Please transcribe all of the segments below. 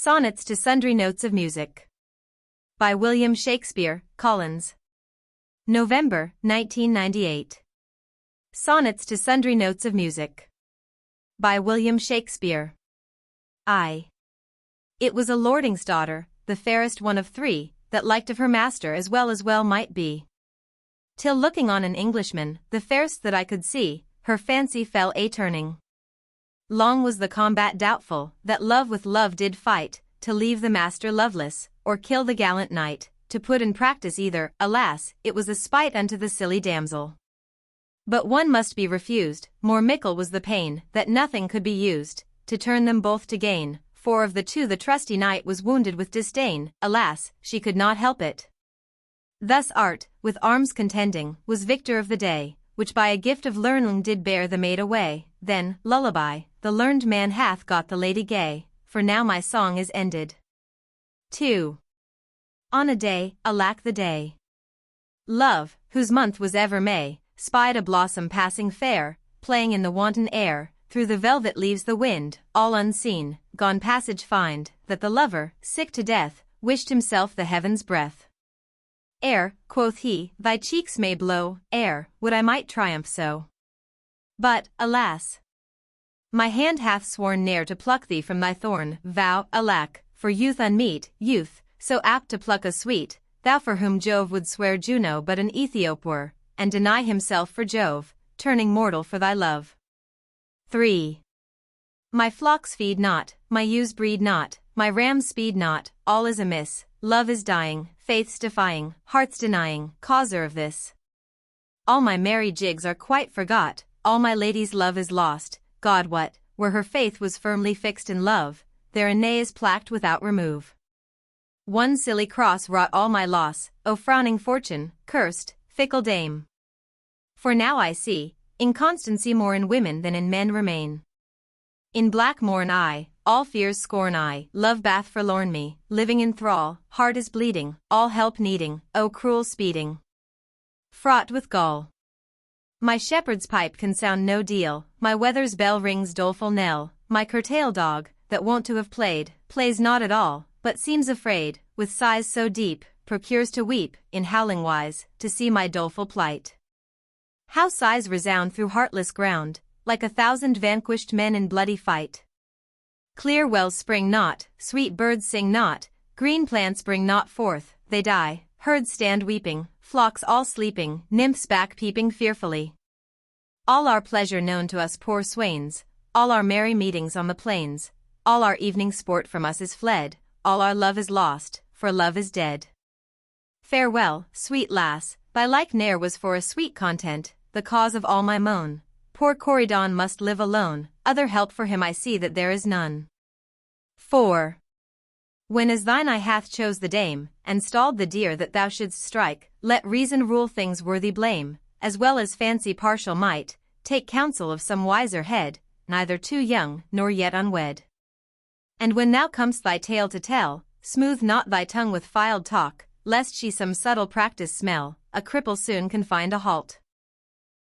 Sonnets to Sundry Notes of Music. By William Shakespeare, Collins. November, 1998. Sonnets to Sundry Notes of Music. By William Shakespeare. It was a lording's daughter, the fairest one of three, that liked of her master as well might be. Till looking on an Englishman, the fairest that I could see, her fancy fell a-turning. Long was the combat doubtful, that love with love did fight, to leave the master loveless, or kill the gallant knight, to put in practice either. Alas, it was a spite unto the silly damsel. But one must be refused, more mickle was the pain, that nothing could be used, to turn them both to gain, for of the two the trusty knight was wounded with disdain. Alas, she could not help it. Thus art, with arms contending, was victor of the day, which by a gift of learning did bear the maid away. Then, lullaby, the learned man hath got the lady gay, for now my song is ended. 2. On a day, alack the day. Love, whose month was ever May, spied a blossom passing fair, playing in the wanton air, through the velvet leaves the wind, all unseen, gone passage find, that the lover, sick to death, wished himself the heaven's breath. Air, quoth he, thy cheeks may blow, air, would I might triumph so. But, alas! My hand hath sworn ne'er to pluck thee from thy thorn, vow, alack, for youth unmeet, youth, so apt to pluck a sweet, thou for whom Jove would swear Juno but an Ethiop were, and deny himself for Jove, turning mortal for thy love. 3. My flocks feed not, my ewes breed not, my rams speed not, all is amiss, love is dying, faith's defying, heart's denying, causer of this. All my merry jigs are quite forgot, all my lady's love is lost, God what, where her faith was firmly fixed in love, there a nay is placked without remove. One silly cross wrought all my loss, O frowning fortune, cursed, fickle dame. For now I see, inconstancy more in women than in men remain. In black mourn I, all fears scorn I, love bath forlorn me, living in thrall, heart is bleeding, all help needing, O cruel speeding. Fraught with gall. My shepherd's pipe can sound no deal, my wether's bell rings doleful knell, my curtail dog, that wont to have played, plays not at all, but seems afraid, with sighs so deep, procures to weep, in howling wise, to see my doleful plight. How sighs resound through heartless ground, like 1,000 vanquished men in bloody fight. Clear wells spring not, sweet birds sing not, green plants bring not forth, they die, herds stand weeping, flocks all sleeping, nymphs back peeping fearfully. All our pleasure known to us poor swains, all our merry meetings on the plains, all our evening sport from us is fled, all our love is lost, for love is dead. Farewell, sweet lass, thy like ne'er was for a sweet content, the cause of all my moan. Poor Corydon must live alone, other help for him I see that there is none. 4. When as thine eye hath chose the dame, and stalled the deer that thou shouldst strike, let reason rule things worthy blame, as well as fancy partial might, take counsel of some wiser head, neither too young nor yet unwed. And when thou com'st thy tale to tell, smooth not thy tongue with filed talk, lest she some subtle practice smell, a cripple soon can find a halt.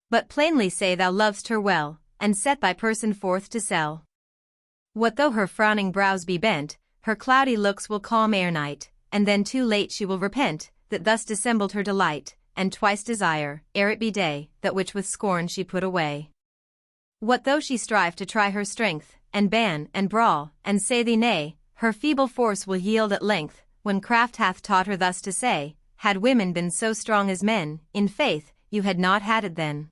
But plainly say thou lov'st her well, and set thy person forth to sell. What though her frowning brows be bent, her cloudy looks will calm ere night, and then too late she will repent, that thus dissembled her delight, and twice desire, ere it be day, that which with scorn she put away. What though she strive to try her strength, and ban, and brawl, and say thee nay, her feeble force will yield at length, when craft hath taught her thus to say, had women been so strong as men, in faith, you had not had it then.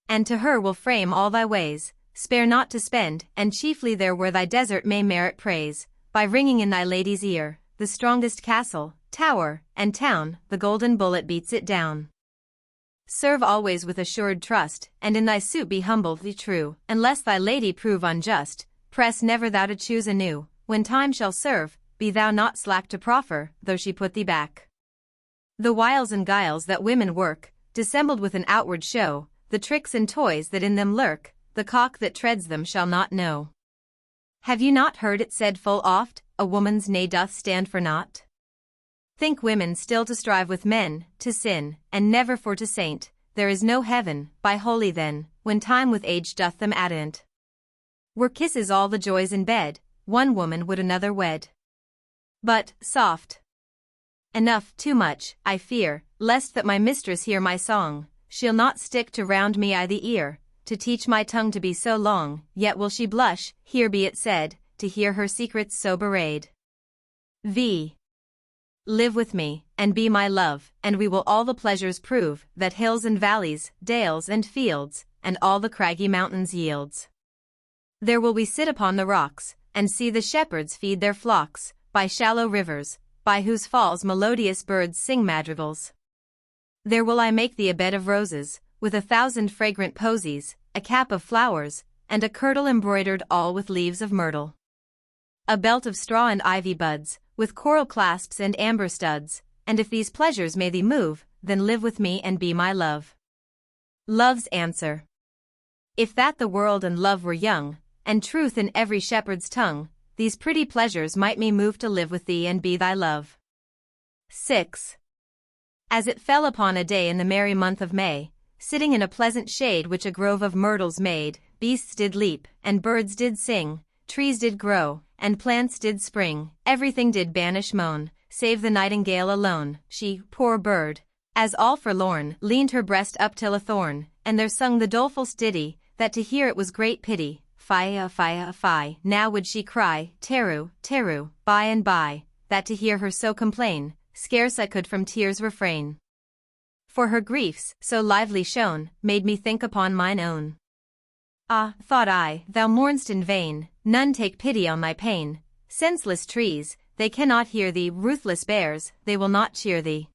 And to her will frame all thy ways, spare not to spend, and chiefly there where thy desert may merit praise, by ringing in thy lady's ear, the strongest castle, tower, and town, the golden bullet beats it down. Serve always with assured trust, and in thy suit be humble be true, unless thy lady prove unjust, press never thou to choose anew, when time shall serve, be thou not slack to proffer, though she put thee back. The wiles and guiles that women work, dissembled with an outward show, the tricks and toys that in them lurk, the cock that treads them shall not know. Have you not heard it said full oft, a woman's nay doth stand for naught? Think women still to strive with men, to sin, and never for to saint, there is no heaven, by holy then, when time with age doth them addant. Were kisses all the joys in bed, one woman would another wed. But, soft. Enough, too much, I fear, lest that my mistress hear my song, she'll not stick to round me I the ear, to teach my tongue to be so long, yet will she blush, here be it said, to hear her secrets so bewrayed. V. Live with me, and be my love, and we will all the pleasures prove, that hills and valleys, dales and fields, and all the craggy mountains yields. There will we sit upon the rocks, and see the shepherds feed their flocks, by shallow rivers, by whose falls melodious birds sing madrigals. There will I make thee a bed of roses, with 1,000 fragrant posies, a cap of flowers, and a kirtle embroidered all with leaves of myrtle. A belt of straw and ivy buds, with coral clasps and amber studs, and if these pleasures may thee move, then live with me and be my love. Love's answer. If that the world and love were young, and truth in every shepherd's tongue, these pretty pleasures might me move to live with thee and be thy love. 6. As it fell upon a day in the merry month of May, sitting in a pleasant shade which a grove of myrtles made, beasts did leap, and birds did sing, trees did grow, and plants did spring, everything did banish moan, save the nightingale alone. She, poor bird, as all forlorn, leaned her breast up till a thorn, and there sung the doleful ditty, that to hear it was great pity. Fie, fie, fie, now would she cry, teru, teru, by and by, that to hear her so complain, scarce I could from tears refrain. For her griefs, so lively shone, made me think upon mine own. Ah, thought I, thou mourn'st in vain, none take pity on thy pain, senseless trees, they cannot hear thee, ruthless bears, they will not cheer thee.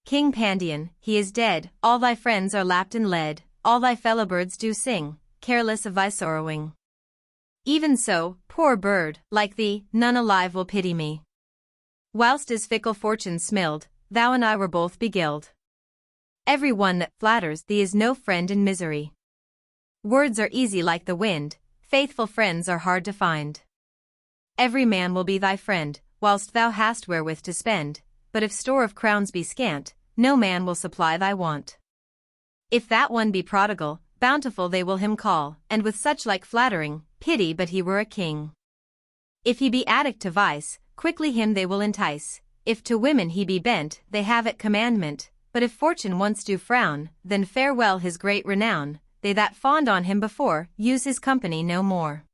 King Pandion, he is dead, all thy friends are lapped in lead, all thy fellow birds do sing, careless of thy sorrowing. Even so, poor bird, like thee, none alive will pity me. Whilst as fickle fortune smilled, thou and I were both beguiled. Every one that flatters thee is no friend in misery. Words are easy like the wind, faithful friends are hard to find. Every man will be thy friend, whilst thou hast wherewith to spend, but if store of crowns be scant, no man will supply thy want. If that one be prodigal, bountiful they will him call, and with such like flattering, pity but he were a king. If he be addict to vice, quickly him they will entice, if to women he be bent, they have at commandment, but if fortune once do frown, then farewell his great renown, they that fawned on him before, use his company no more.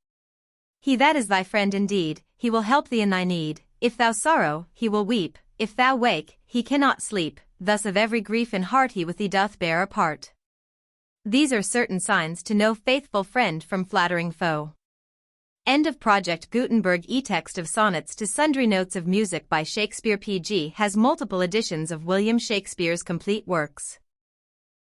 He that is thy friend indeed, he will help thee in thy need, if thou sorrow, he will weep, if thou wake, he cannot sleep, thus of every grief in heart he with thee doth bear a part. These are certain signs to know faithful friend from flattering foe. End of project. Gutenberg e-text of Sonnets to Sundry Notes of Music by Shakespeare. PG has multiple editions of William Shakespeare's complete works.